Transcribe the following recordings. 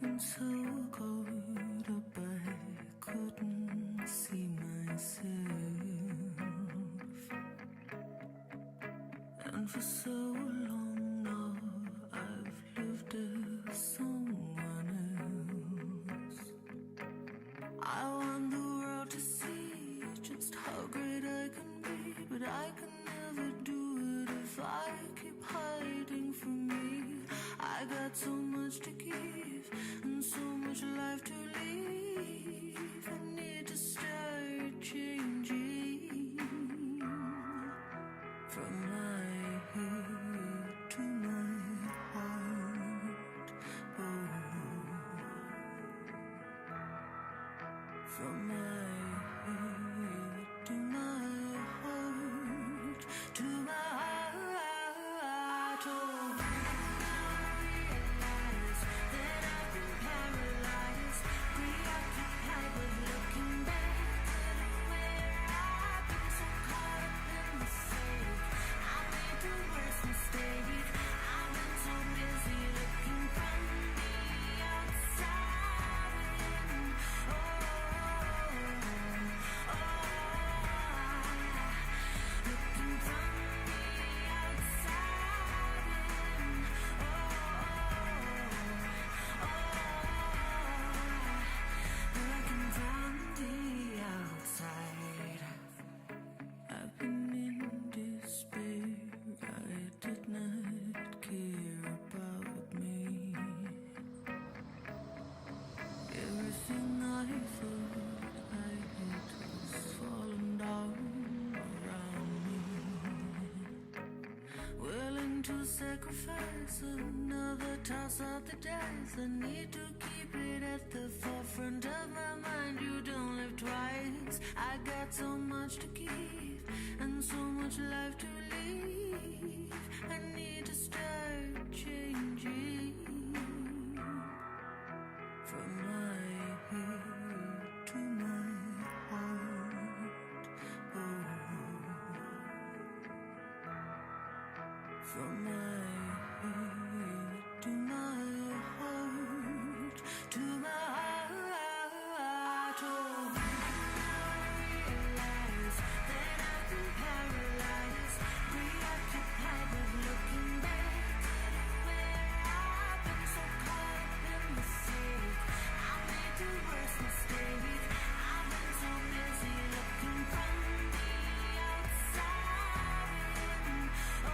been so caught up I couldn't see myself, and for so long now I've lived as someone else. I want the world to see just how great I can be, but I can never do it if I keep hiding from me. I got so much to give and so much life to live. I need to start changing from my head to my heart. Oh, from my head to my heart, to my heart. Oh. Sacrifice another toss of the dice. I need to keep it at the forefront of my mind. You don't live twice. I got so much to give and so much life to live. I need to start changing from my head to my heart. Oh, from my head to my heart, to my heart. Oh, now I realize that I've been paralyzed, preoccupied with looking back to where I've been so caught up in mistake. I made the worst mistake. I've been so busy looking from the outside in. Oh.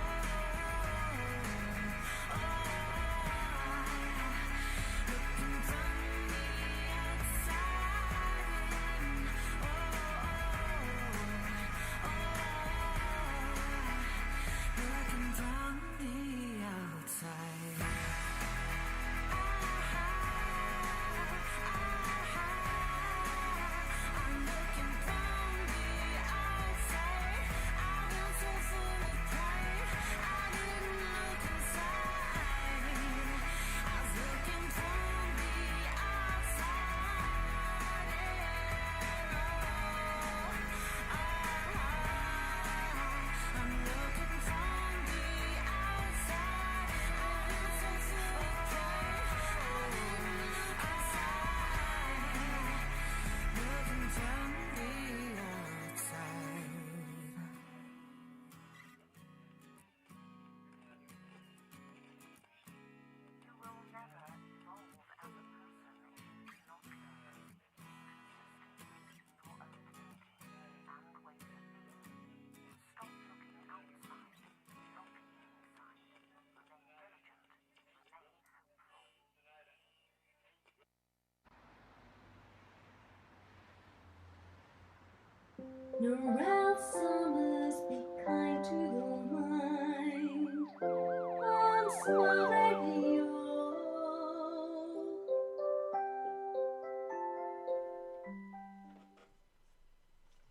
Narelle summers be kind to the mind. On small radio.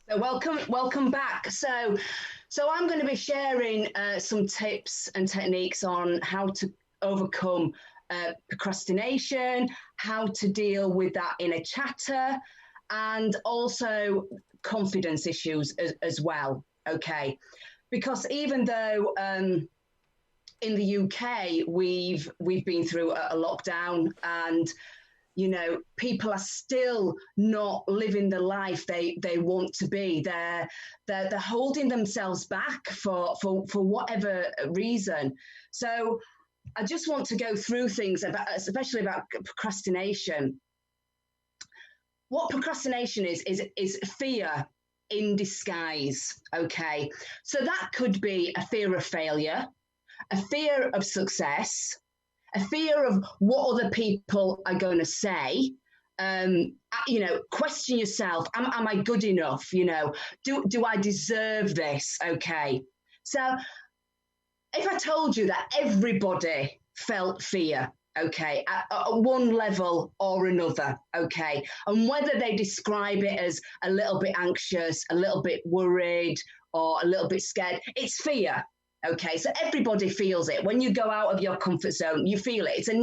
So welcome back. So I'm going to be sharing some tips and techniques on how to overcome procrastination, how to deal with that inner chatter, and also confidence issues as well. Okay, because even though in the UK we've been through a lockdown, and You know, people are still not living the life they want to be. They're holding themselves back for whatever reason. So I just want to go through things about, especially about procrastination. What procrastination is fear in disguise. Okay, so that could be a fear of failure, a fear of success, a fear of what other people are going to say. You know, question yourself: am I good enough? You know, do I deserve this? Okay, so if I told you that everybody felt fear, okay, at one level or another, okay, and whether they describe it as a little bit anxious, a little bit worried, or a little bit scared, it's fear. Okay, so everybody feels it. When you go out of your comfort zone, you feel it. It's a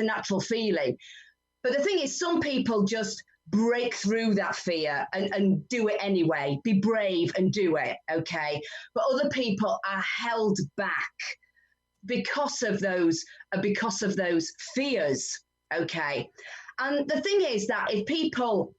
natural feeling. But the thing is, some people just break through that fear and do it anyway. Be brave and do it, okay? But other people are held back because of those fears, okay? And the thing is that if people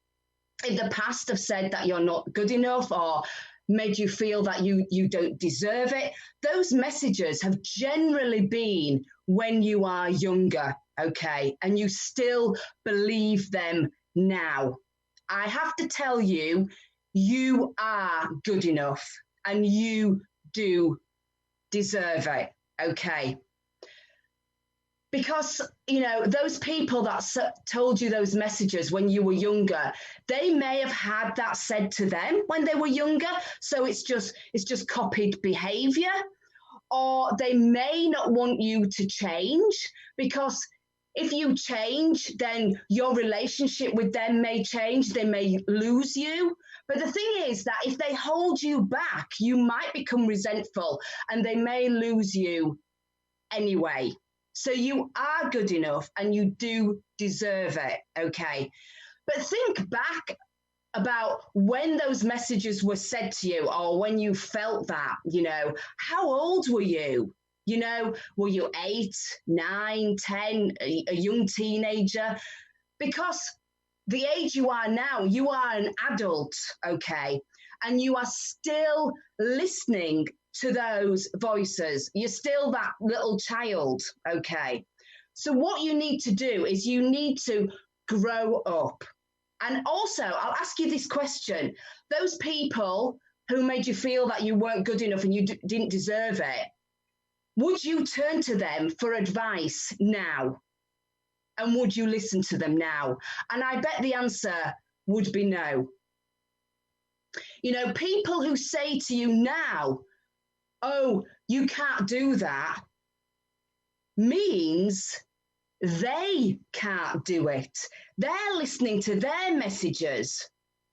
in the past have said that you're not good enough or made you feel that you don't deserve it, those messages have generally been when you are younger, okay? And you still believe them now. I have to tell you, you are good enough and you do deserve it, okay? Because, you know, those people that told you those messages when you were younger, they may have had that said to them when they were younger. So it's just copied behavior, or they may not want you to change, because if you change, then your relationship with them may change. They may lose you. But the thing is that if they hold you back, you might become resentful and they may lose you anyway. So you are good enough and you do deserve it, okay? But think back about when those messages were said to you, or when you felt that, you know, how old were you? You know, were you 8, 9, 10, a young teenager? Because the age you are now, you are an adult, okay? And you are still listening to those voices. You're still that little child, okay? So what you need to do is you need to grow up. And also, I'll ask you this question. Those people who made you feel that you weren't good enough and you didn't deserve it, would you turn to them for advice now? And would you listen to them now? And I bet the answer would be no. You know, people who say to you now, oh, you can't do that, means they can't do it. They're listening to their messages.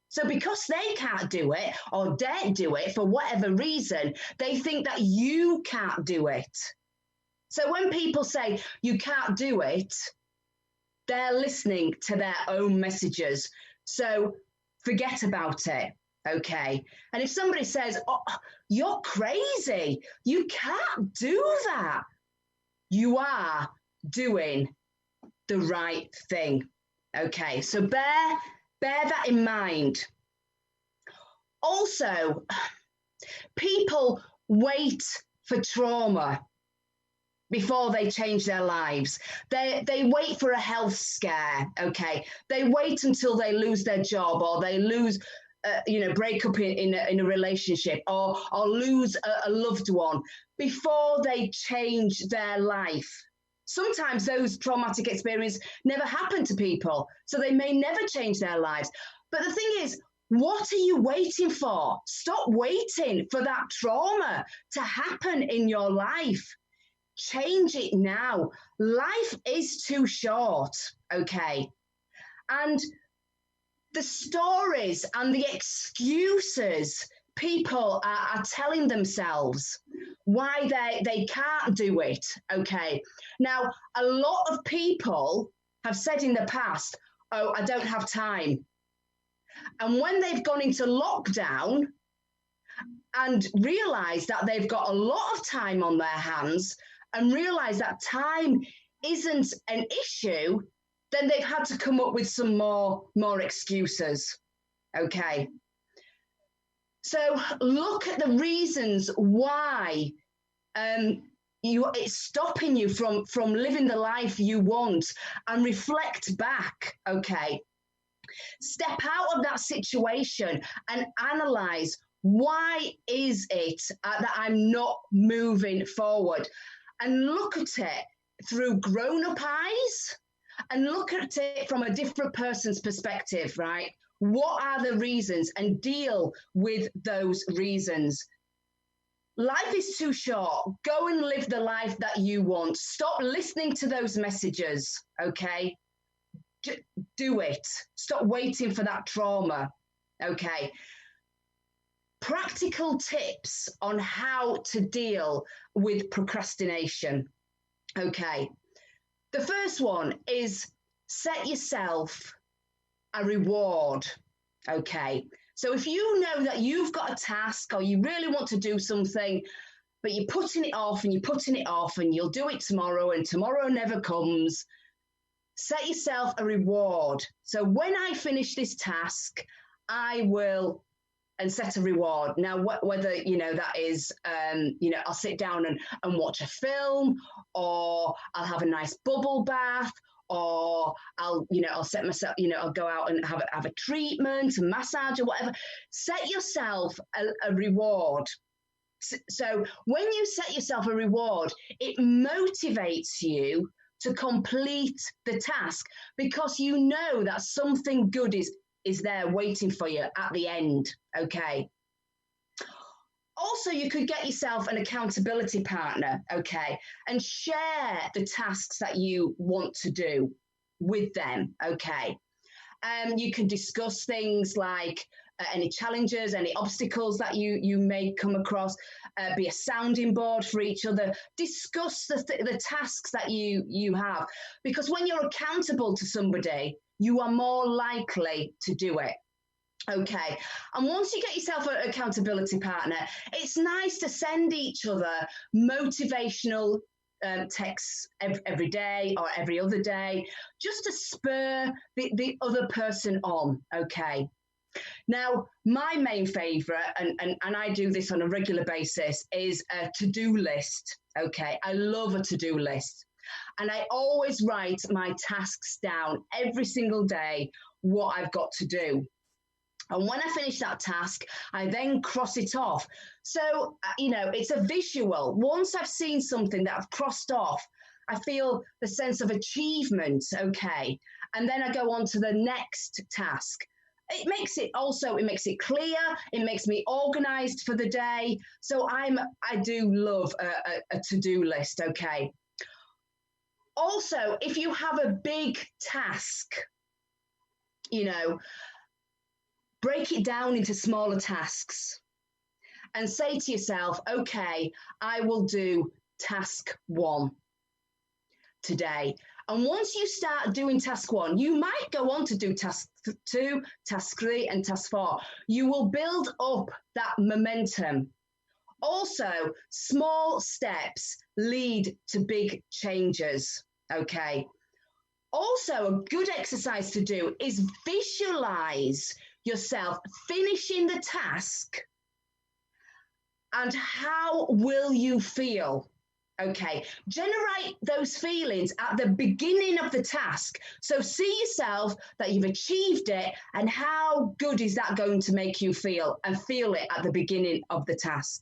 So because they can't do it or daren't do it for whatever reason, they think that you can't do it. So when people say you can't do it, they're listening to their own messages. So forget about it, okay? And if somebody says, oh, you're crazy, you can't do that, you are doing the right thing, okay? So bear that in mind. Also, people wait for trauma before they change their lives. They wait for a health scare, okay? They wait until they lose their job, or they lose, break up in a relationship, or lose a loved one before they change their life. Sometimes those traumatic experiences never happen to people, so they may never change their lives. But the thing is, what are you waiting for? Stop waiting for that trauma to happen in your life. Change it now. Life is too short, okay? And the stories and the excuses people are telling themselves why they can't do it, okay? Now, a lot of people have said in the past, oh, I don't have time. And when they've gone into lockdown and realised that they've got a lot of time on their hands and realised that time isn't an issue, then they've had to come up with some more excuses. Okay. So look at the reasons why it's stopping you from living the life you want, and reflect back. Okay. Step out of that situation and analyze, why is it that I'm not moving forward? And look at it through grown-up eyes, and look at it from a different person's perspective, right? What are the reasons, and deal with those reasons. Life is too short. Go and live the life that you want. Stop listening to those messages, okay? Do it. Stop waiting for that trauma, okay? Practical tips on how to deal with procrastination, okay? The first one is set yourself a reward, okay? So if you know that you've got a task, or you really want to do something, but you're putting it off and you're putting it off, and you'll do it tomorrow, and tomorrow never comes, set yourself a reward. So when I finish this task, I will, and set a reward. Now, whether, that is, I'll sit down and watch a film, or I'll have a nice bubble bath, or I'll set myself, I'll go out and have a treatment, a massage, or whatever. Set yourself a reward. So when you set yourself a reward, it motivates you to complete the task, because you know that something good is there waiting for you at the end, okay? Also, you could get yourself an accountability partner, okay, and share the tasks that you want to do with them, okay? You can discuss things like any challenges, any obstacles that you may come across, be a sounding board for each other. Discuss the tasks that you have, because when you're accountable to somebody, you are more likely to do it. Okay, and once you get yourself an accountability partner, it's nice to send each other motivational texts every day or every other day, just to spur the other person on, okay? Now, my main favourite, and I do this on a regular basis, is a to-do list, okay? I love a to-do list. And I always write my tasks down every single day, what I've got to do. And when I finish that task, I then cross it off. So, it's a visual. Once I've seen something that I've crossed off, I feel the sense of achievement, okay? And then I go on to the next task. It makes it clear. It makes me organized for the day. So I do love a to-do list, okay? Also, if you have a big task, break it down into smaller tasks and say to yourself, okay, I will do task 1 today. And once you start doing task 1, you might go on to do task 2, task 3, and task 4. You will build up that momentum. Also, small steps lead to big changes, okay? Also, a good exercise to do is visualize yourself finishing the task, and how will you feel? Okay, generate those feelings at the beginning of the task. So see yourself that you've achieved it, and how good is that going to make you feel, and feel it at the beginning of the task.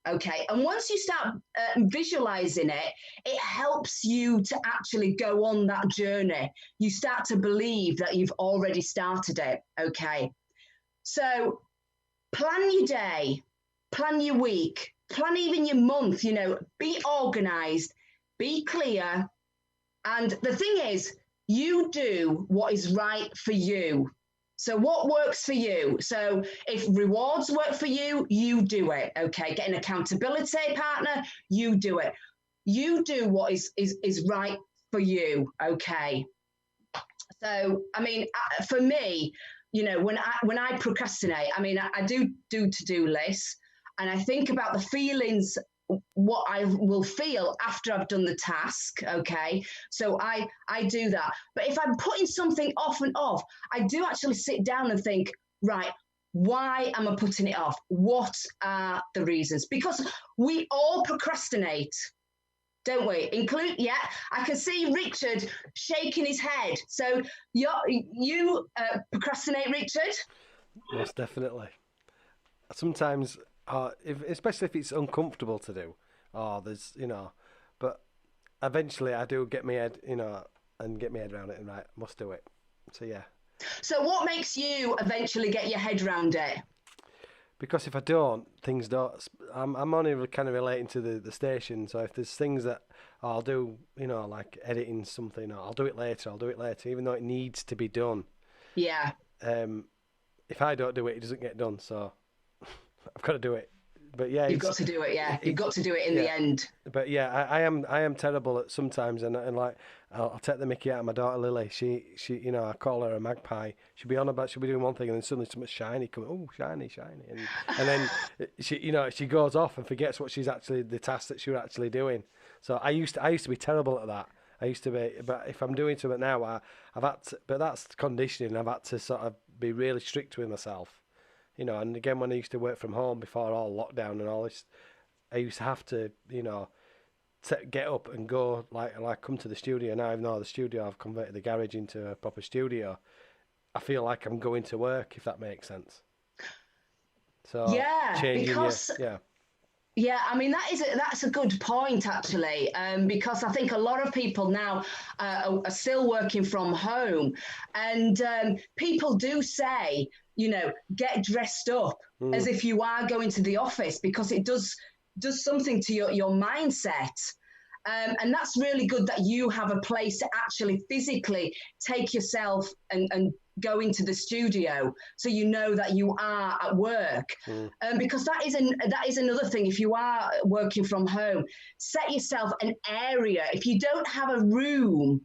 Okay, and once you start visualizing it, it helps you to actually go on that journey. You start to believe that you've already started it, okay? So plan your day, plan your week, plan even your month, be organized, be clear. And the thing is, you do what is right for you. So what works for you? So if rewards work for you, you do it, okay? Get an accountability partner, you do it. You do what is right for you, okay? So, for me, when I procrastinate, I do to-do lists, and I think about the feelings what I will feel after I've done the task. Okay, so I do that. But if I'm putting something off and off, I do actually sit down and think, right, why am I putting it off? What are the reasons? Because we all procrastinate, don't we? I can see Richard shaking his head. So you procrastinate, Richard? Most definitely. Sometimes, especially if it's uncomfortable to do, there's, but eventually I do get my head, and get my head around it and right, must do it. So yeah. So what makes you eventually get your head around it? Because if I don't, things don't. I'm only kind of relating to the station. So if there's things that I'll do, like editing something, or I'll do it later, even though it needs to be done. Yeah. If I don't do it, it doesn't get done. So I've got to do it. But yeah, you've got to do it. Yeah, you've got to do it in the end. But yeah, I am terrible at sometimes, and like I'll take the mickey out of my daughter Lily. She I call her a magpie. She'll be doing one thing, and then suddenly something shiny coming. Oh, shiny, and then she goes off and forgets the task that she was actually doing. So I used to be terrible at that. I used to be, but if I'm doing something now, I've had to, but that's conditioning. I've had to sort of be really strict with myself. And again, when I used to work from home before all lockdown and all this, I used to have to, get up and go, like come to the studio. Now, even though the studio, I've converted the garage into a proper studio, I feel like I'm going to work, if that makes sense. So yeah, I mean, that's a good point, actually, because I think a lot of people now are still working from home, and people do say, get dressed up as if you are going to the office, because it does something to your mindset. And that's really good that you have a place to actually physically take yourself and go into the studio, so you know that you are at work. Because that is another thing. If you are working from home, set yourself an area. If you don't have a room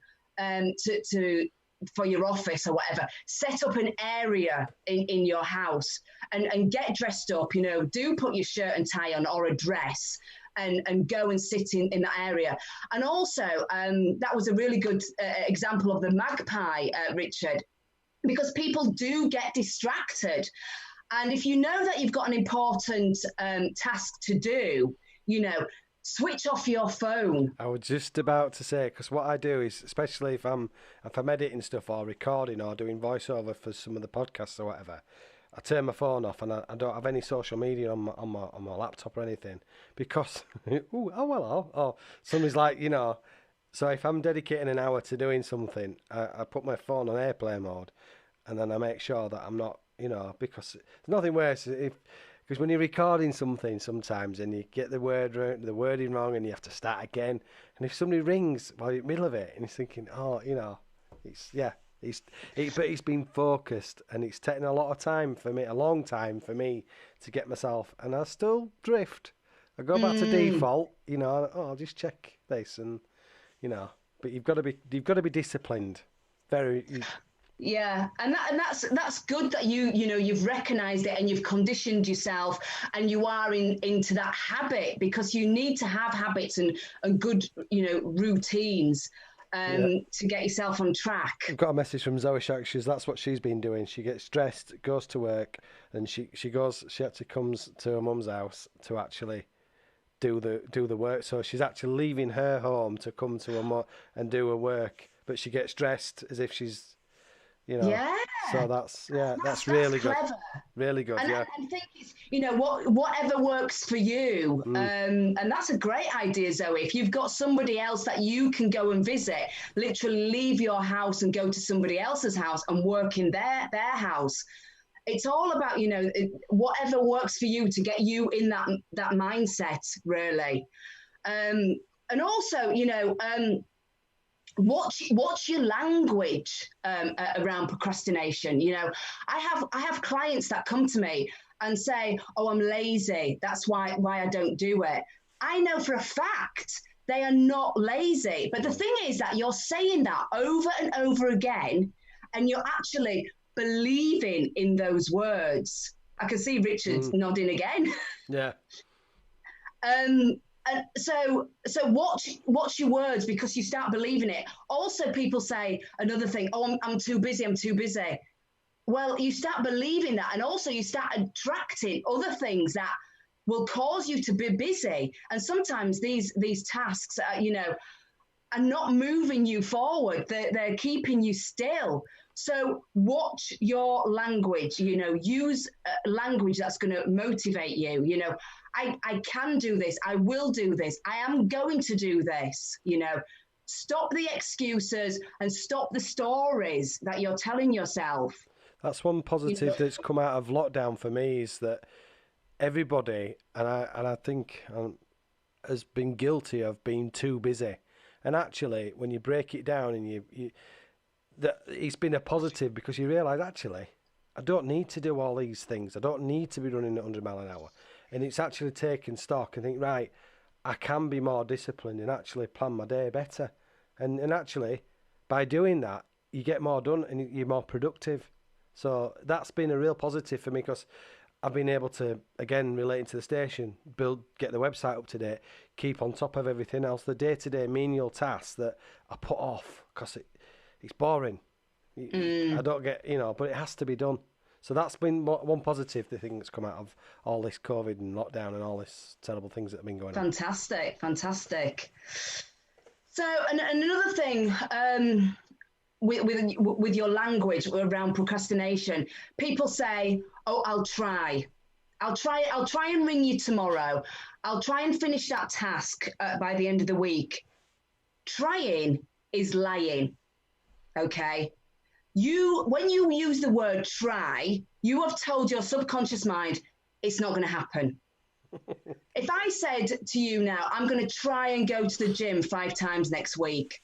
for your office or whatever, set up an area in your house and get dressed up. Do put your shirt and tie on, or a dress, and go and sit in that area. And also, that was a really good example of the magpie, Richard, because people do get distracted. And if you know that you've got an important task to do, switch off your phone. I was just about to say, because what I do is, especially if I'm editing stuff or recording or doing voiceover for some of the podcasts or whatever, I turn my phone off and I don't have any social media on my laptop or anything, because somebody's like, so if I'm dedicating an hour to doing something, I put my phone on airplane mode, and then I make sure that I'm not, because there's nothing worse because when you're recording something sometimes and you get the wording wrong and you have to start again, and if somebody rings while you're in the middle of it and you're thinking, but it's been focused, and it's taken a long time for me to get myself, and I still drift. I go back to default, I'll just check this, and but you've got to be disciplined. Yeah, and that's good that you've recognised it and you've conditioned yourself, and you are into that habit, because you need to have habits and good routines to get yourself on track. I've got a message from Zoe Shack. That's what she's been doing. She gets dressed, goes to work, and she actually comes to her mum's house to actually do the work. So she's actually leaving her home to come to her mum and do her work, but she gets dressed as if she's Yeah. So that's really good. Clever. Really good. And yeah. I think it's whatever works for you, and that's a great idea, Zoe. If you've got somebody else that you can go and visit, literally leave your house and go to somebody else's house and work in their house. It's all about whatever works for you to get you in that mindset, really. And also what's your language around procrastination? I have clients that come to me and say, oh, I'm lazy, that's why I don't do it. I know for a fact they are not lazy, but the thing is that you're saying that over and over again, and you're actually believing in those words. I can see Richard nodding again. Yeah. And And so watch your words, because you start believing it. Also, people say another thing, oh, I'm too busy, I'm too busy. Well, you start believing that, and also you start attracting other things that will cause you to be busy. And sometimes these tasks, are not moving you forward. They're keeping you still. So watch your language, use language that's going to motivate you. I can do this. I will do this. I am going to do this. Stop the excuses and stop the stories that you're telling yourself. That's one positive that's come out of lockdown for me, is that everybody, and I think has been guilty of being too busy. And actually, when you break it down, and it's been a positive, because you realise, actually, I don't need to do all these things. I don't need to be running at 100 mile an hour. And it's actually taking stock and think, right, I can be more disciplined and actually plan my day better. And actually, by doing that, you get more done and you're more productive. So that's been a real positive for me, because I've been able to, again, relating to the station, get the website up to date, keep on top of everything else, the day-to-day menial tasks that I put off because it's boring. I don't get, but it has to be done. So that's been one positive thing that's come out of all this COVID and lockdown and all this terrible things that have been going on. Fantastic. So, and another thing, with your language around procrastination, people say, oh, I'll try and ring you tomorrow. I'll try and finish that task by the end of the week. Trying is lying. Okay. When you use the word try, you have told your subconscious mind it's not going to happen. If I said to you now, I'm going to try and go to the gym 5 times next week,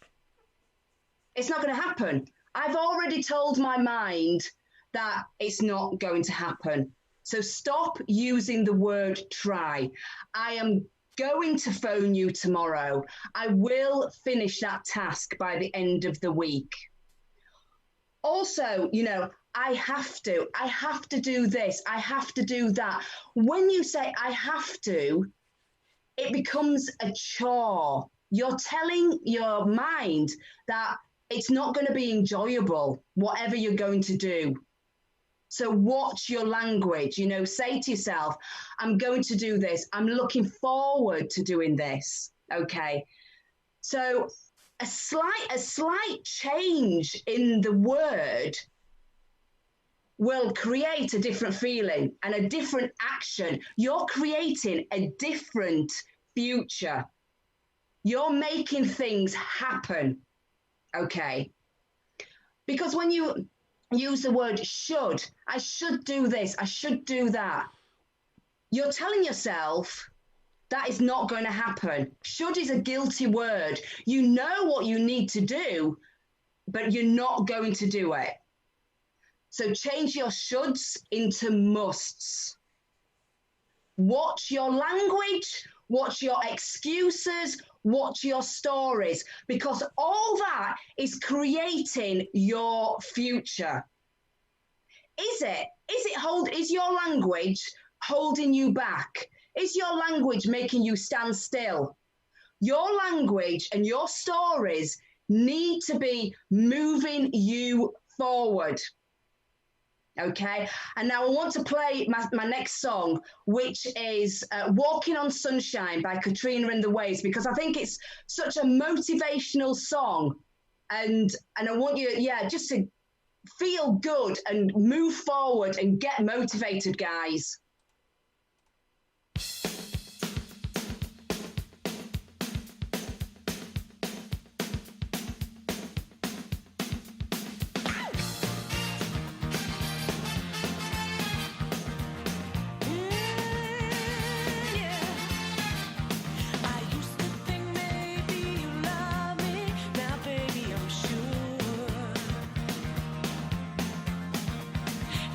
it's not going to happen. I've already told my mind that it's not going to happen. So stop using the word try. I am going to phone you tomorrow. I will finish that task by the end of the week. Also, I have to do this, I have to do that. When you say I have to, it becomes a chore. You're telling your mind that it's not going to be enjoyable, whatever you're going to do. So watch your language, say to yourself, I'm going to do this. I'm looking forward to doing this. Okay. So a slight change in the word will create a different feeling and a different action. You're creating a different future. You're making things happen. Okay. Because when you use the word should, I should do this, I should do that, you're telling yourself that is not going to happen. Should is a guilty word. You know what you need to do, but you're not going to do it. So change your shoulds into musts. Watch your language, watch your excuses, watch your stories, because all that is creating your future. Is your language holding you back? Is your language making you stand still? Your language and your stories need to be moving you forward. Okay, and now I want to play my next song, which is Walking on Sunshine by Katrina and the Waves, because I think it's such a motivational song, and I want you, just to feel good and move forward and get motivated, guys.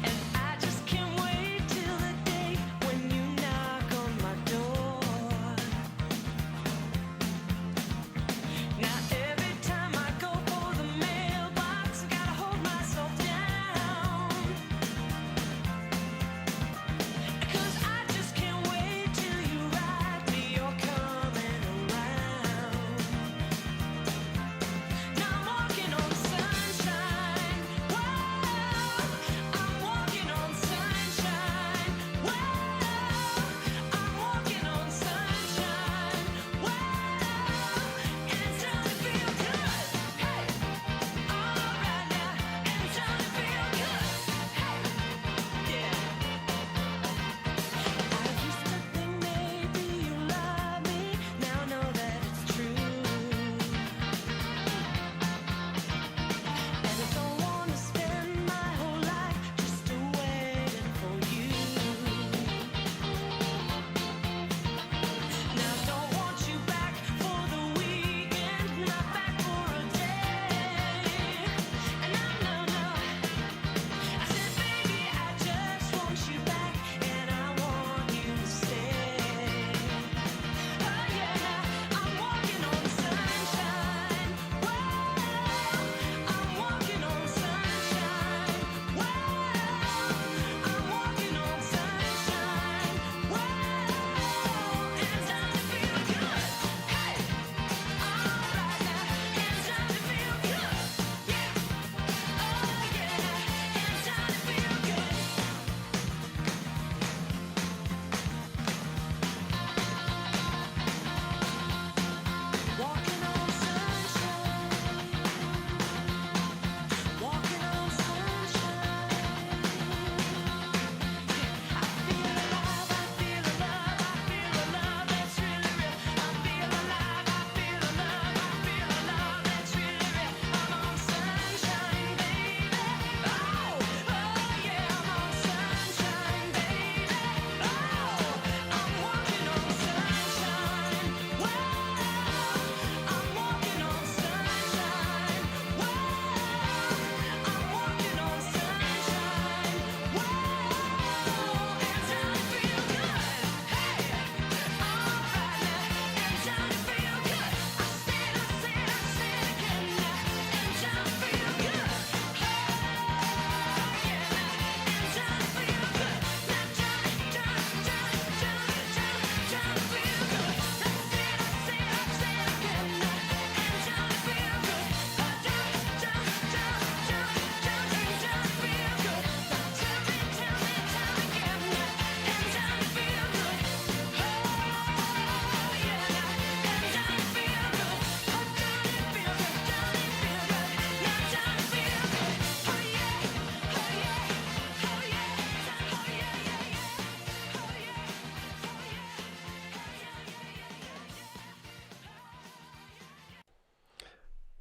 And I just can't wait till the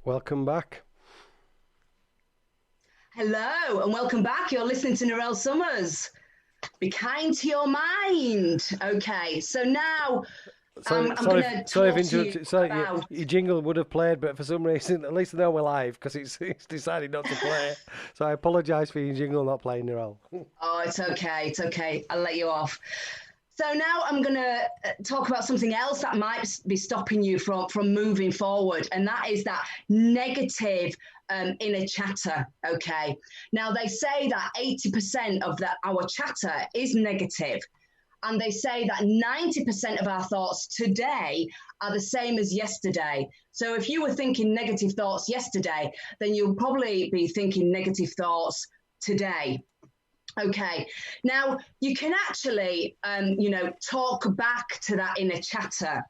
Welcome back. Hello and welcome back. You're listening to Narelle Summers. Be kind to your mind. Okay, so now I'm going to Sorry if talk to you interrupted. Sorry, about... your jingle would have played, but for some reason, at least now we're live because it's decided not to play. So I apologise for your jingle not playing, Narelle. Oh, it's okay. It's okay. I'll let you off. So now I'm going to talk about something else that might be stopping you from moving forward, and that is that negative inner chatter. Okay. Now they say that 80% of our chatter is negative, and they say that 90% of our thoughts today are the same as yesterday. So if you were thinking negative thoughts yesterday, then you'll probably be thinking negative thoughts today. Okay, now you can actually, talk back to that inner chatter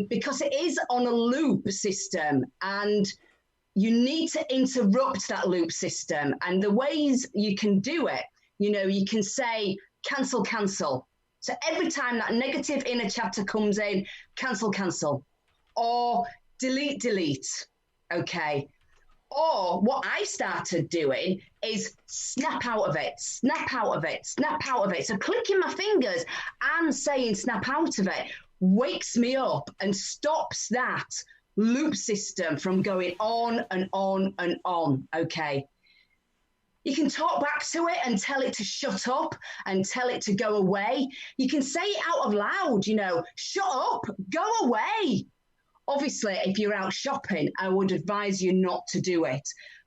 because it is on a loop system, and you need to interrupt that loop system. And the ways you can do it, you can say, cancel, cancel. So every time that negative inner chatter comes in, cancel, cancel, or delete, delete. Okay. Or what I started doing is snap out of it, snap out of it, snap out of it. So clicking my fingers and saying snap out of it wakes me up and stops that loop system from going on and on and on. Okay. You can talk back to it and tell it to shut up and tell it to go away. You can say it out of loud, shut up, go away. Obviously, if you're out shopping, I would advise you not to do it.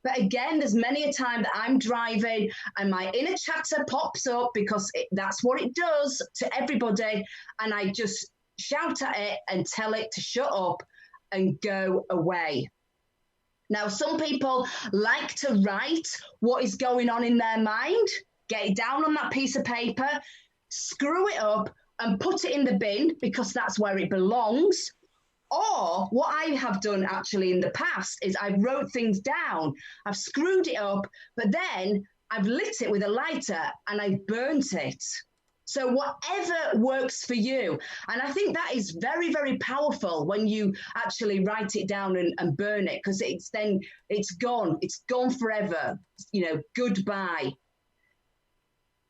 But again, there's many a time that I'm driving and my inner chatter pops up because that's what it does to everybody. And I just shout at it and tell it to shut up and go away. Now, some people like to write what is going on in their mind, get it down on that piece of paper, screw it up and put it in the bin because that's where it belongs. Or what I have done actually in the past is I've wrote things down, I've screwed it up, but then I've lit it with a lighter and I've burnt it. So whatever works for you. And I think that is very, very powerful when you actually write it down and burn it, because it's gone forever, goodbye.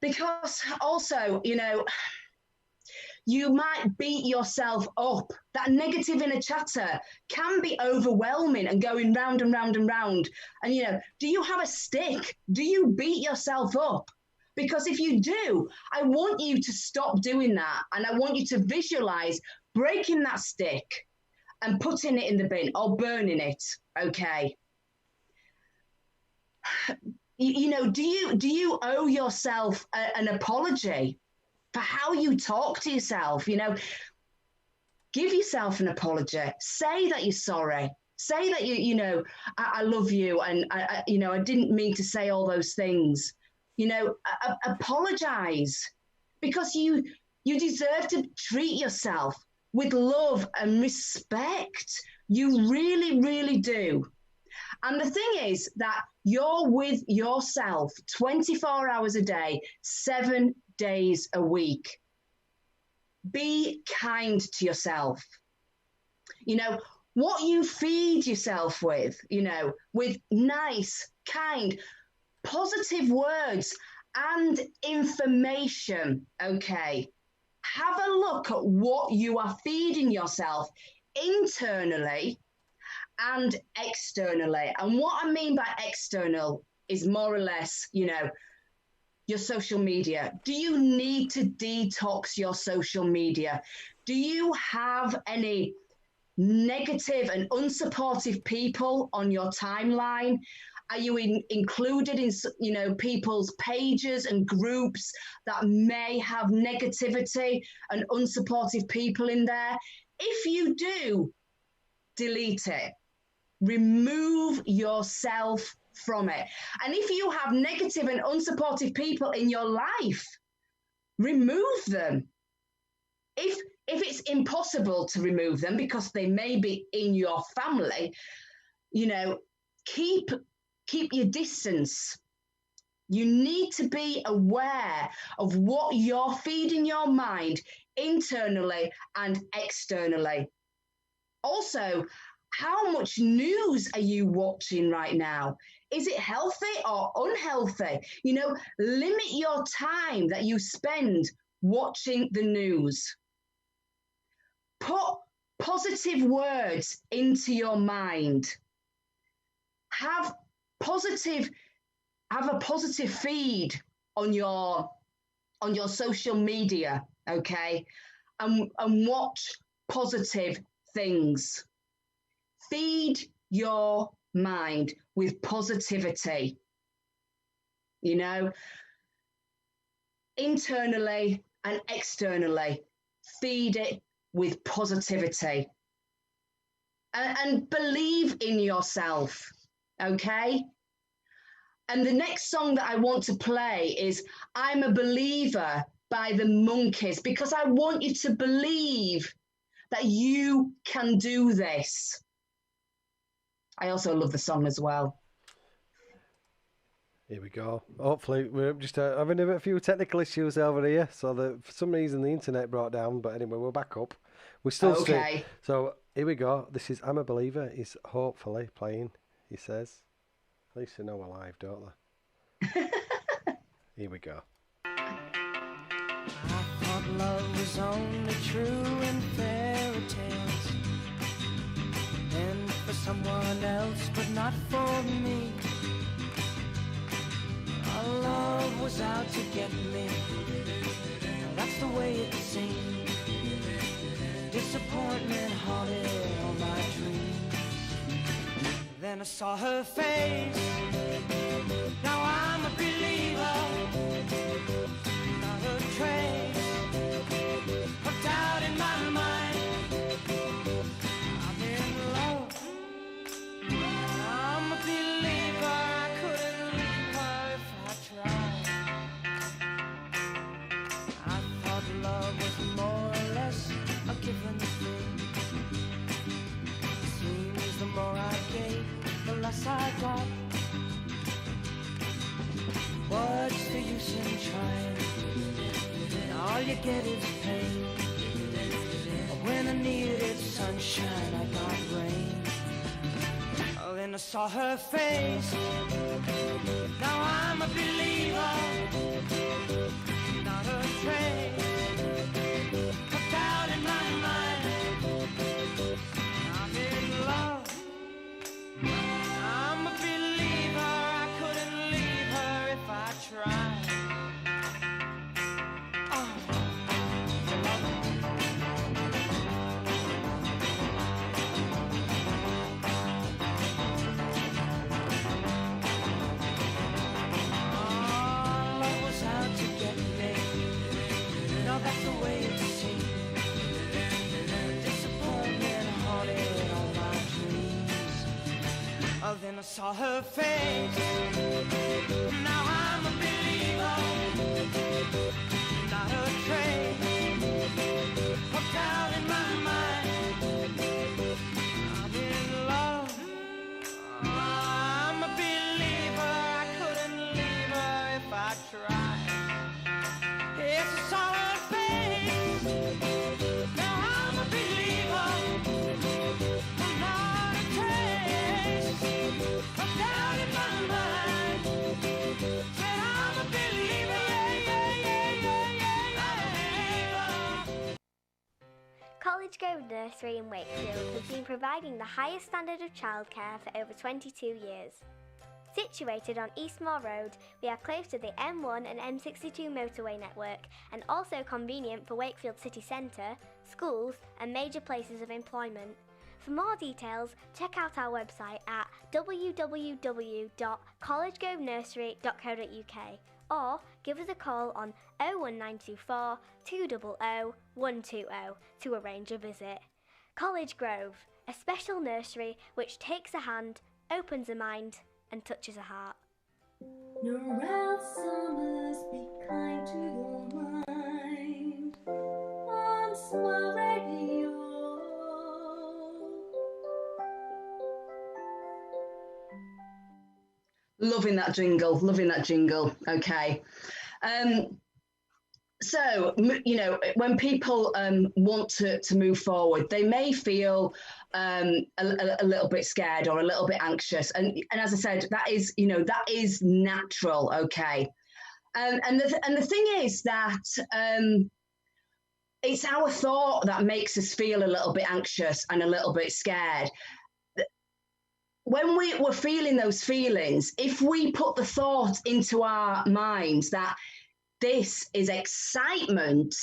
Because also, you might beat yourself up. That negative inner chatter can be overwhelming and going round and round and round. And, do you have a stick? Do you beat yourself up? Because if you do, I want you to stop doing that. And I want you to visualize breaking that stick and putting it in the bin or burning it. Okay. Do you owe yourself an apology for how you talk to yourself? Give yourself an apology. Say that you're sorry. Say that I love you, and I didn't mean to say all those things. Apologize, because you deserve to treat yourself with love and respect. You really, really do. And the thing is that you're with yourself 24 hours a day, 7 days a week. Be kind to yourself. What you feed yourself with nice, kind, positive words and information. Okay. Have a look at what you are feeding yourself internally and externally. And what I mean by external is more or less, your social media. Do you need to detox your social media? Do you have any negative and unsupportive people on your timeline? Are you included in, people's pages and groups that may have negativity and unsupportive people in there? If you do, delete it. Remove yourself from it. And if you have negative and unsupportive people in your life, remove them. If it's impossible to remove them because they may be in your family, keep your distance. You need to be aware of what you're feeding your mind internally and externally. Also, How much news are you watching right now? Is it healthy or unhealthy? You know, limit your time that you spend watching the news. Put positive words into your mind. Have positive, have a positive feed on your social media, okay? And watch positive things. Feed your mind with positivity, you know, internally and externally. Feed it with positivity and believe in yourself, okay? And the next song that I want to play is I'm a Believer by the Monkeys, because I want you to believe that you can do this. I also love the song as well. Here we go. Hopefully, we're just having a few technical issues over here, so that for some reason the internet brought down. But anyway, we're back up. We're still Okay. So here we go. This is I'm a Believer. Is hopefully playing. He says. At least they know we're live, don't they? Here we go. I thought love was only true in fairy tales, and for someone else, but not for me. Our love was out to get me. That's the way it seemed. Disappointment haunted all my dreams. Then I saw her face. Now I'm a believer. Not a trace of doubt in my mind. I'm in love. I'm a believer. I couldn't leave her if I tried. I thought love was more or less a given thing. Seems the more I gave, the less I got. What's the use in trying? All you get is pain. When I needed sunshine, I got rain. Oh, then I saw her face. Now I'm a believer. Not a trace of doubt in my mind. I'm in love. I'm a believer. I couldn't leave her if I tried. Love was out to get me. Now that's the way it seemed. Disappointment haunted all my dreams. Oh, then I saw her face. Now I'm a believer. Not a trace of doubt in my mind. I'm in love. I'm a believer. I couldn't leave her if I tried. Yes, I saw her face. Now I'm a believer. Not a trace of doubt in my mind. Said I'm a believer. I'm a believer. College Grove Nursery in Wakefield has been providing the highest standard of childcare for over 22 years. Situated on Eastmore Road, we are close to the M1 and M62 motorway network and also convenient for Wakefield city centre, schools and major places of employment. For more details, check out our website at www.collegegrovenursery.co.uk or give us a call on 01924 200 120 to arrange a visit. College Grove, a special nursery which takes a hand, opens a mind and touches a heart. Narelle summers be kind to your mind on Small Radio. Loving that jingle, loving that jingle. Okay. So, when people want to move forward, they may feel a little bit scared or a little bit anxious. And as I said, that is natural, okay? And the thing is that it's our thought that makes us feel a little bit anxious and a little bit scared. When we're feeling those feelings, if we put the thought into our minds that this is excitement,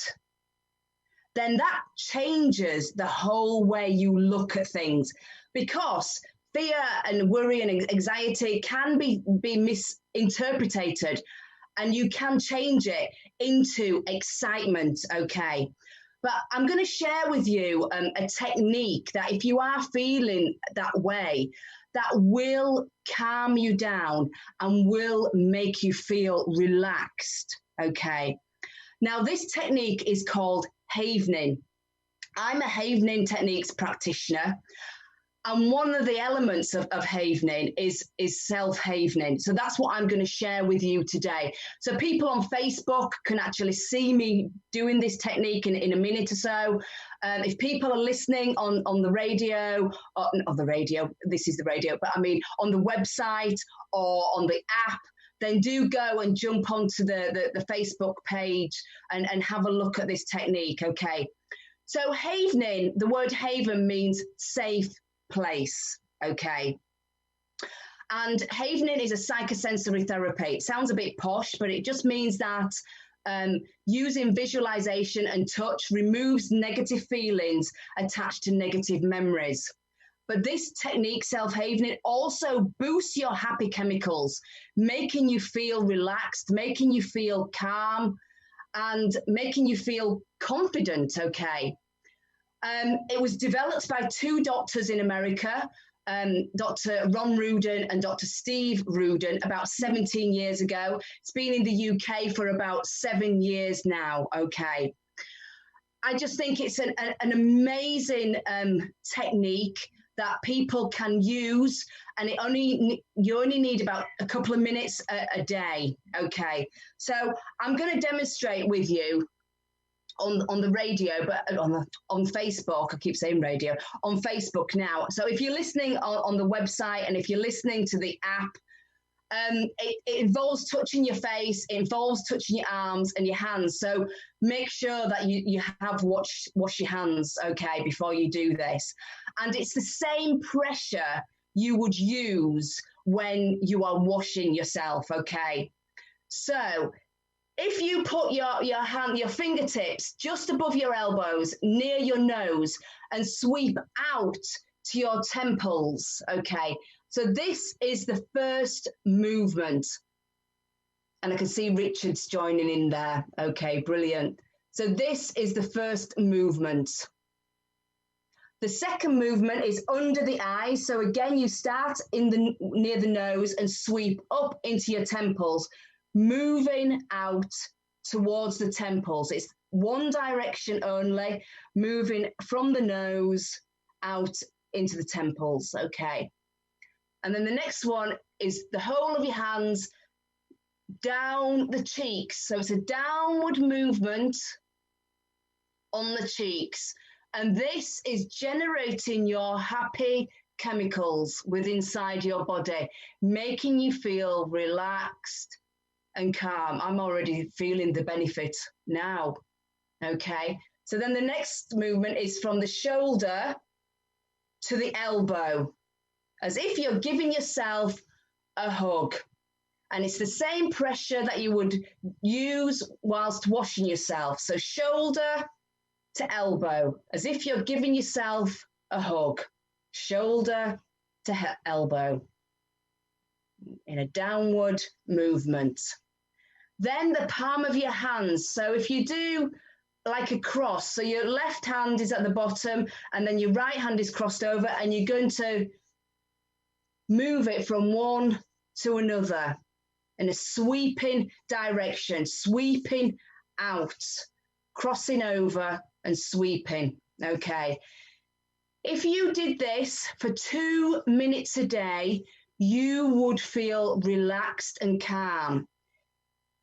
then that changes the whole way you look at things, because fear and worry and anxiety can be misinterpreted, and you can change it into excitement, okay? But I'm going to share with you a technique that if you are feeling that way, that will calm you down and will make you feel relaxed, okay? Now, this technique is called havening. I'm a havening techniques practitioner, and one of the elements of havening is self-havening. So that's what I'm going to share with you today. So people on Facebook can actually see me doing this technique in a minute or so. If people are listening on the radio, this is the radio, but I mean on the website or on the app, then do go and jump onto the Facebook page and have a look at this technique, okay? So havening, the word haven means safe place, okay? And havening is a psychosensory therapy. It sounds a bit posh, but it just means that using visualization and touch removes negative feelings attached to negative memories. But this technique, self-havening, also boosts your happy chemicals, making you feel relaxed, making you feel calm, and making you feel confident, okay? It was developed by two doctors in America, Dr. Ron Rudin and Dr. Steve Rudin, about 17 years ago. It's been in the UK for about 7 years now, okay? I just think it's an amazing technique that people can use, and you only need about a couple of minutes a day, okay? So I'm going to demonstrate with you on the radio, but on Facebook, I keep saying radio, on Facebook now. So if you're listening on the website, and if you're listening to the app, it involves touching your face, it involves touching your arms and your hands. So make sure that you have wash your hands, okay, before you do this. And it's the same pressure you would use when you are washing yourself, okay? So if you put your fingertips just above your elbows, near your nose, and sweep out to your temples, okay? So this is the first movement. And I can see Richard's joining in there. Okay, brilliant. So this is the first movement. The second movement is under the eyes. So again, you start near the nose and sweep up into your temples, moving out towards the temples. It's one direction only, moving from the nose out into the temples, okay? And then the next one is the whole of your hands down the cheeks. So it's a downward movement on the cheeks. And this is generating your happy chemicals inside your body, making you feel relaxed and calm. I'm already feeling the benefit now, okay? So then the next movement is from the shoulder to the elbow, as if you're giving yourself a hug. And it's the same pressure that you would use whilst washing yourself. So shoulder to elbow, as if you're giving yourself a hug. Shoulder to elbow in a downward movement. Then the palm of your hands. So if you do like a cross, so your left hand is at the bottom and then your right hand is crossed over, and you're going to move it from one to another in a sweeping direction, sweeping out, crossing over and sweeping, okay? If you did this for 2 minutes a day, you would feel relaxed and calm.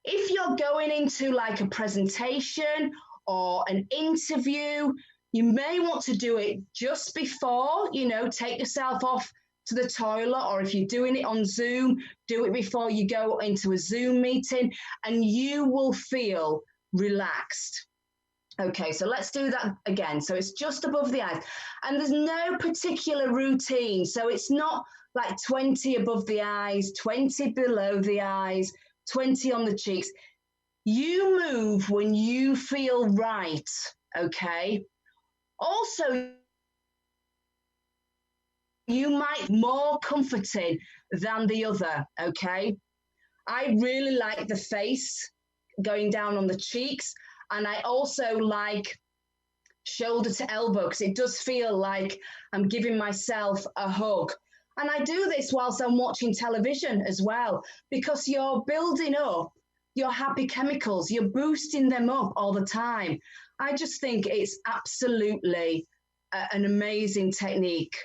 If you're going into like a presentation or an interview, you may want to do it just before, take yourself off to the toilet, or if you're doing it on Zoom, do it before you go into a Zoom meeting, and you will feel relaxed. Okay, so let's do that again. So it's just above the eyes, and there's no particular routine. So it's not like 20 above the eyes, 20 below the eyes, 20 on the cheeks. You move when you feel right, okay? Also, you might be more comforting than the other, okay? I really like the face going down on the cheeks, and I also like shoulder to elbow, because it does feel like I'm giving myself a hug. And I do this whilst I'm watching television as well, because you're building up your happy chemicals, you're boosting them up all the time. I just think it's absolutely an amazing technique.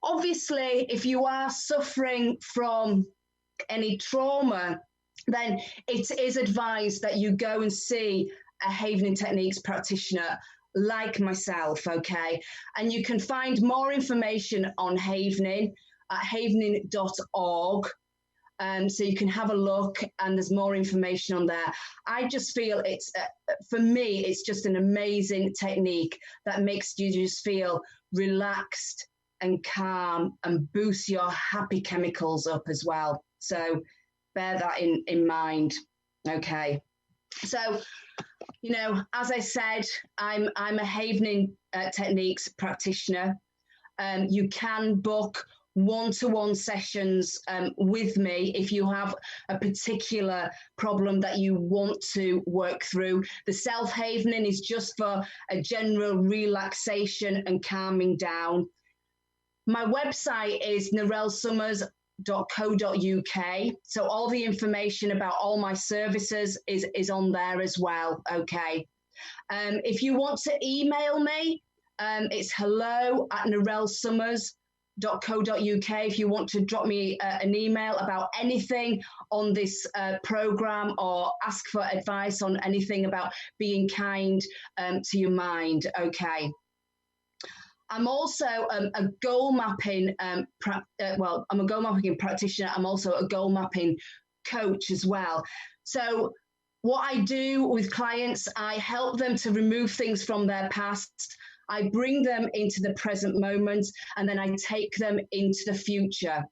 Obviously, if you are suffering from any trauma, then it is advised that you go and see a Havening Techniques practitioner like myself, okay? And you can find more information on Havening at havening.org. So you can have a look, and there's more information on there. I just feel it's, for me, it's just an amazing technique that makes you just feel relaxed and calm and boost your happy chemicals up as well. So bear that in mind, okay? So, as I said, I'm a Havening Techniques practitioner. You can book one-to-one sessions with me if you have a particular problem that you want to work through. The self-havening is just for a general relaxation and calming down. My website is narellesummers.co.uk. So all the information about all my services is on there as well, okay? If you want to email me, it's hello@narellesummers.co.uk. If you want to drop me an email about anything on this program, or ask for advice on anything about being kind to your mind, okay? I'm also a goal mapping, I'm a goal mapping practitioner. I'm also a goal mapping coach as well. So what I do with clients, I help them to remove things from their past. I bring them into the present moment, and then I take them into the future.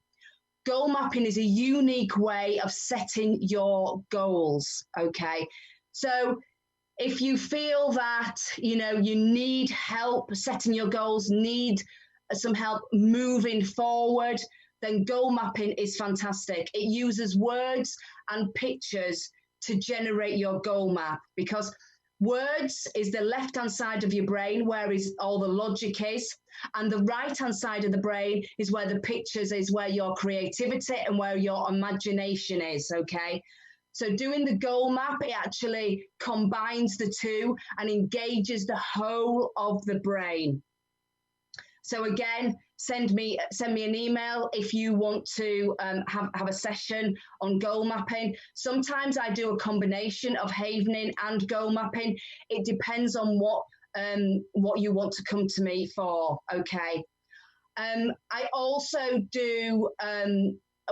Goal mapping is a unique way of setting your goals, okay? So if you feel that, you need help setting your goals, need some help moving forward, then goal mapping is fantastic. It uses words and pictures to generate your goal map, because words is the left-hand side of your brain, where is all the logic is, and the right-hand side of the brain is where the pictures is, where your creativity and where your imagination is, okay? So doing the goal map, it actually combines the two and engages the whole of the brain. So again, send me an email if you want to have a session on goal mapping. Sometimes I do a combination of Havening and goal mapping. It depends on what you want to come to me for, okay? I also do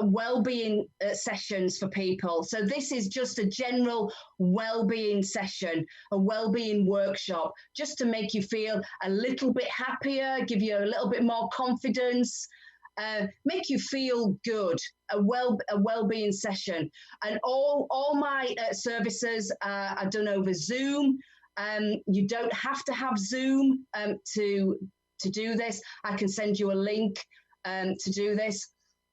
well-being sessions for people. So this is just a general well-being session, a well-being workshop, just to make you feel a little bit happier, give you a little bit more confidence, make you feel good, a well-being session. And all my services are done over Zoom. You don't have to have Zoom to do this. I can send you a link to do this.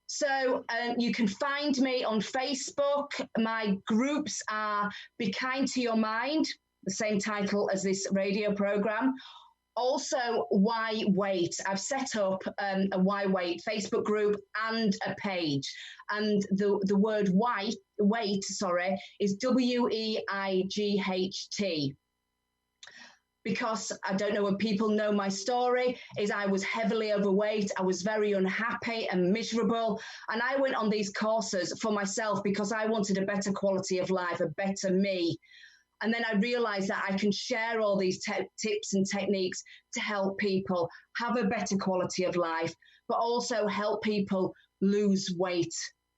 So you can find me on Facebook. My groups are Be Kind to Your Mind, the same title as this radio program. Also, Why Wait? I've set up a Why Wait Facebook group and a page. And the word wait, is WEIGHT. because I don't know when people know my story, is I was heavily overweight. I was very unhappy and miserable. And I went on these courses for myself because I wanted a better quality of life, a better me. And then I realized that I can share all these tips and techniques to help people have a better quality of life, but also help people lose weight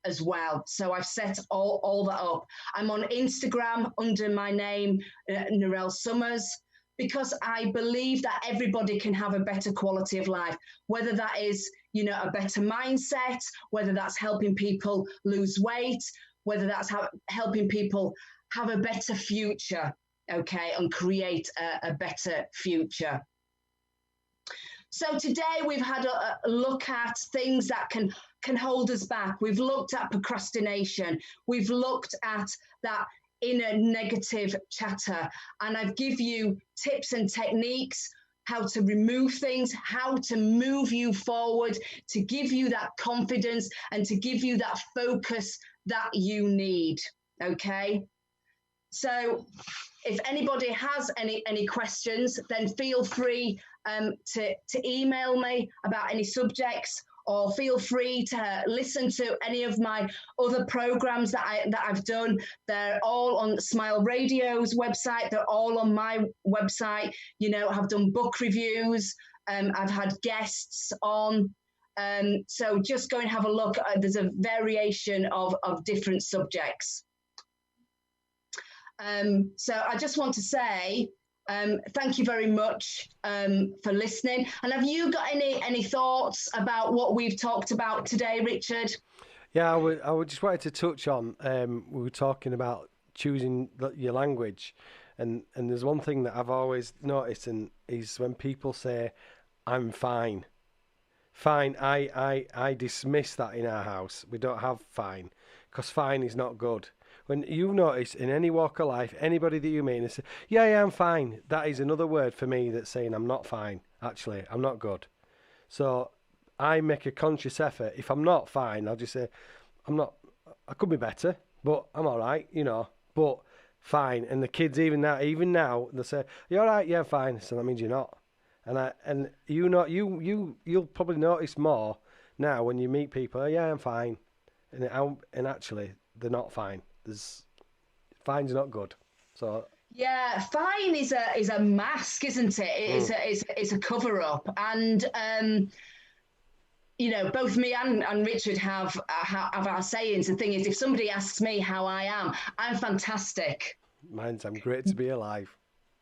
as well. So I've set all that up. I'm on Instagram under my name, Narelle Summers, because I believe that everybody can have a better quality of life, whether that is, a better mindset, whether that's helping people lose weight, whether that's helping people have a better future, okay, and create a better future. So today we've had a look at things that can hold us back. We've looked at procrastination. We've looked at that inner negative chatter. And I've give you tips and techniques, how to remove things, how to move you forward, to give you that confidence and to give you that focus that you need, okay? So if anybody has any questions, then feel free to email me about any subjects, or feel free to listen to any of my other programs that I've done. They're all on Smile Radio's website. They're all on my website. I've done book reviews. I've had guests on. So just go and have a look. There's a variation of different subjects. So I just want to say thank you very much for listening. And have you got any thoughts about what we've talked about today, Richard? Yeah, I would just wanted to touch on, we were talking about choosing your language. And there's one thing that I've always noticed, and is when people say, I'm fine. Fine, I dismiss that in our house. We don't have fine, because fine is not good. When you notice in any walk of life, anybody that you meet and say, yeah, I'm fine, that is another word for me that's saying I'm not fine. Actually, I'm not good. So I make a conscious effort. If I'm not fine, I'll just say, I could be better, but I'm all right, but fine. And the kids, even now, they'll say, you all right? Yeah, fine. So that means you're not. And you'll probably notice more now when you meet people, yeah, I'm fine. And actually, they're not fine. Fine's not good. So yeah, fine is a mask, isn't it? It's a cover up, and both me and Richard have our sayings. The thing is, if somebody asks me how I am, I'm fantastic. Mine's I'm great to be alive.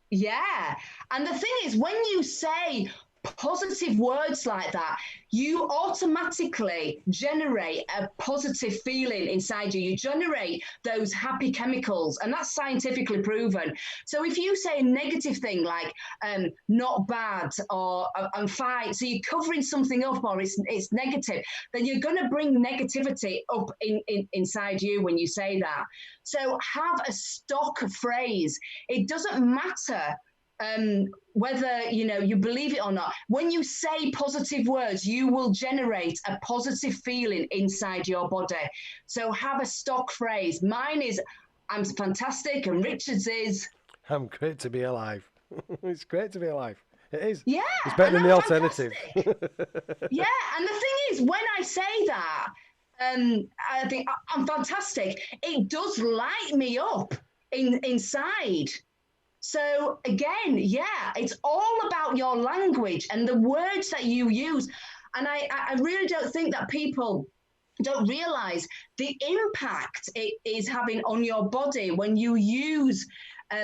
Yeah, and the thing is, when you say positive words like that, you automatically generate a positive feeling inside you. You generate those happy chemicals, and that's scientifically proven. So if you say a negative thing like not bad or I'm fine, so you're covering something up or it's negative, then you're going to bring negativity up inside you when you say that. So have a stock phrase. It doesn't matter whether you believe it or not. When you say positive words, you will generate a positive feeling inside your body. So have a stock phrase. Mine is I'm fantastic, and Richard's is I'm great to be alive. It's great to be alive. It is. Yeah, it's better than the alternative. Yeah, and the thing is, when I say that, I think I'm fantastic, it does light me up inside. So again, yeah, it's all about your language and the words that you use. And I really don't think that people don't realize the impact it is having on your body when you use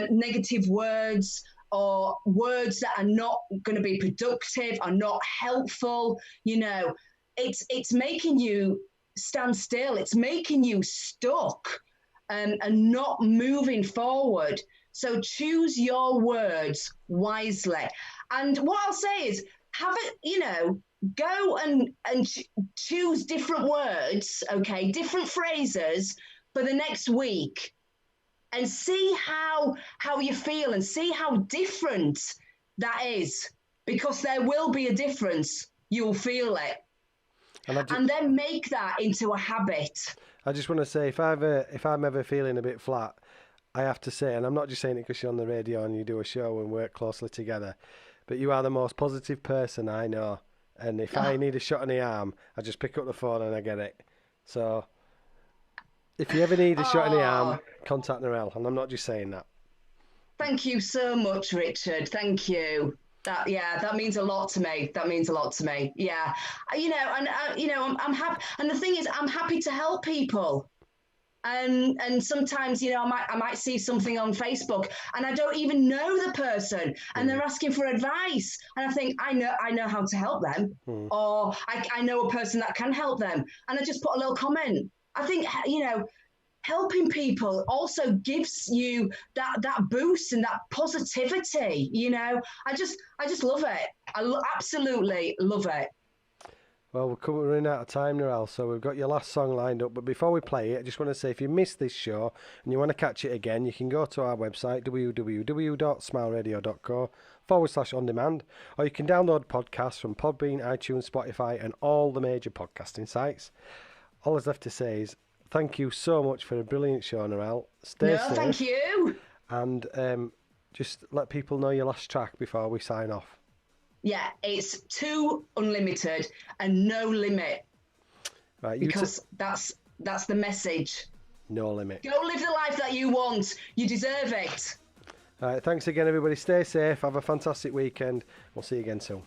negative words or words that are not going to be productive, are not helpful. It's making you stand still. It's making you stuck and not moving forward. So choose your words wisely. And what I'll say is have it, go and choose different words, okay, different phrases for the next week and see how you feel and see how different that is, because there will be a difference. You'll feel it. And then make that into a habit. I just want to say, if I'm ever feeling a bit flat, I have to say, and I'm not just saying it because you're on the radio and you do a show and work closely together, but you are the most positive person I know. And if I need a shot in the arm, I just pick up the phone and I get it. So if you ever need a shot in the arm, contact Narelle. And I'm not just saying that. Thank you so much, Richard. Thank you. That means a lot to me. That means a lot to me. Yeah, I'm happy. And the thing is, I'm happy to help people. And sometimes, I might see something on Facebook and I don't even know the person, and they're asking for advice, and I think I know how to help them, or I know a person that can help them, and I just put a little comment. I think helping people also gives you that boost and that positivity. I just love it. Absolutely love it. Well, we're running out of time, Narelle, so we've got your last song lined up. But before we play it, I just want to say, if you missed this show and you want to catch it again, you can go to our website, www.smileradio.co/on-demand, or you can download podcasts from Podbean, iTunes, Spotify, and all the major podcasting sites. All that's left to say is thank you so much for a brilliant show, Narelle. Stay safe. Thank you. And just let people know your last track before we sign off. Yeah, it's 2 Unlimited and No Limit. Right, because that's the message. No limit. Go live the life that you want. You deserve it. All right, thanks again, everybody. Stay safe. Have a fantastic weekend. We'll see you again soon.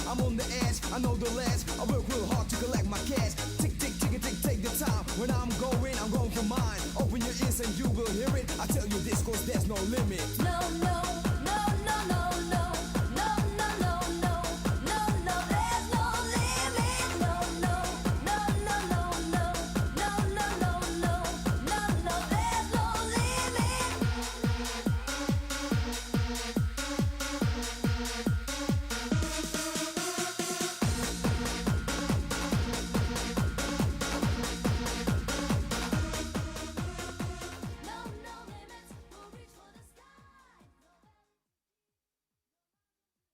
I'm on the edge, I know the ledge. I work real hard to collect my cash. Tick, tick, tick, tick, take the time. When I'm going for mine. Open your ears and you will hear it. I tell you this cause there's no limit. No, no, no, no, no, no.